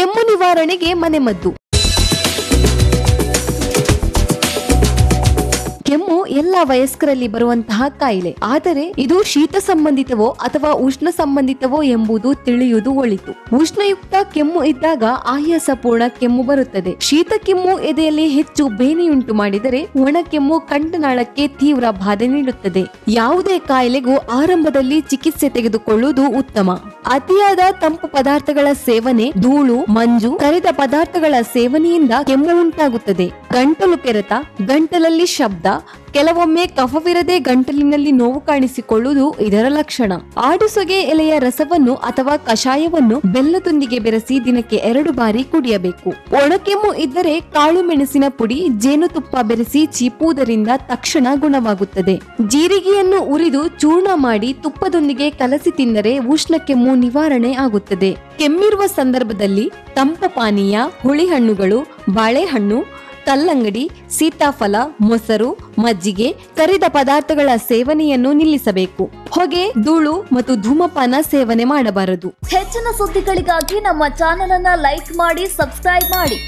ಕೆಮ್ಮು ನಿವಾರಣೆಗೆ ಮನೆಮದ್ದು. ಕೆಮ್ಮು ಎಲ್ಲಾ ವಯಸ್ಕರಲ್ಲಿ ಬರುವಂತಹ ಕಾಯಿಲೆ. ಆದರೆ ಇದು ಶೀತ ಸಂಬಂಧಿತವೋ ಅಥವಾ ಉಷ್ಣ ಸಂಬಂಧಿತವೋ ಎಂಬುದು ತಿಳಿಯುವುದು ಒಳಿತು. ಉಷ್ಣಯುಕ್ತ ಕೆಮ್ಮು ಇದ್ದಾಗ ಆಯಾಸಪೂರ್ಣ ಕೆಮ್ಮು ಬರುತ್ತದೆ. ಶೀತ ಕೆಮ್ಮು ಎದೆಯಲ್ಲಿ ಹೆಚ್ಚು ಬೇನೆಯುಂಟು ಮಾಡಿದರೆ ಒಣ ಕೆಮ್ಮು ಕಂಠನಾಳಕ್ಕೆ ತೀವ್ರ ಬಾಧೆ ನೀಡುತ್ತದೆ. ಯಾವುದೇ ಕಾಯಿಲೆಗೂ ಆರಂಭದಲ್ಲಿ ಚಿಕಿತ್ಸೆ ತೆಗೆದುಕೊಳ್ಳುವುದು ಉತ್ತಮ. ಅತಿಯಾದ ತಂಪು ಪದಾರ್ಥಗಳ ಸೇವನೆ, ಧೂಳು, ಮಂಜು, ಕರಿದ ಪದಾರ್ಥಗಳ ಸೇವನೆಯಿಂದ ಕೆಮ್ಮು ಉಂಟಾಗುತ್ತದೆ. ಗಂಟಲು ಕೆರೆತ, ಗಂಟಲಲ್ಲಿ ಶಬ್ದ, ಕೆಲವೊಮ್ಮೆ ಕಫವಿರದೆ ಗಂಟಲಿನಲ್ಲಿ ನೋವು ಕಾಣಿಸಿಕೊಳ್ಳುವುದು ಇದರ ಲಕ್ಷಣ. ಆಡುಸೊಗೆ ಎಲೆಯ ರಸವನ್ನು ಅಥವಾ ಕಷಾಯವನ್ನು ಬೆಲ್ಲದೊಂದಿಗೆ ಬೆರೆಸಿ ದಿನಕ್ಕೆ 2 ಬಾರಿ ಕುಡಿಯಬೇಕು. ಒಣಕೆಮ್ಮು ಇದ್ದರೆ ಕಾಳು ಮೆಣಸಿನ ಪುಡಿ, ಜೇನುತುಪ್ಪ ಬೆರೆಸಿ ಚೀಪುವುದರಿಂದ ತಕ್ಷಣ ಗುಣವಾಗುತ್ತದೆ. ಜೀರಿಗೆಯನ್ನು ಉರಿದು ಚೂರ್ಣ ಮಾಡಿ ತುಪ್ಪದೊಂದಿಗೆ ಕಲಸಿ ತಿಂದರೆ ಉಷ್ಣ ಕೆಮ್ಮು ನಿವಾರಣೆ ಆಗುತ್ತದೆ. ಕೆಮ್ಮಿರುವ ಸಂದರ್ಭದಲ್ಲಿ ತಂಪ ಪಾನೀಯ, ಹುಳಿ ಹಣ್ಣುಗಳು, ಬಾಳೆಹಣ್ಣು, ಕಲ್ಲಂಗಡಿ, ಸೀತಾಫಲ, ಮೊಸರು, ಮಜ್ಜಿಗೆ, ಕರಿದ ಪದಾರ್ಥಗಳ ಸೇವನೆಯನ್ನು ನಿಲ್ಲಿಸಬೇಕು. ಹೊಗೆ, ಧೂಳು ಮತ್ತು ಧೂಮಪಾನ ಸೇವನೆ ಮಾಡಬಾರದು. ಹೆಚ್ಚಿನ ಸುದ್ದಿಗಳಿಗಾಗಿ ನಮ್ಮ ಚಾನೆಲ್ ಅನ್ನು ಲೈಕ್ ಮಾಡಿ, ಸಬ್ಸ್ಕ್ರೈಬ್ ಮಾಡಿ.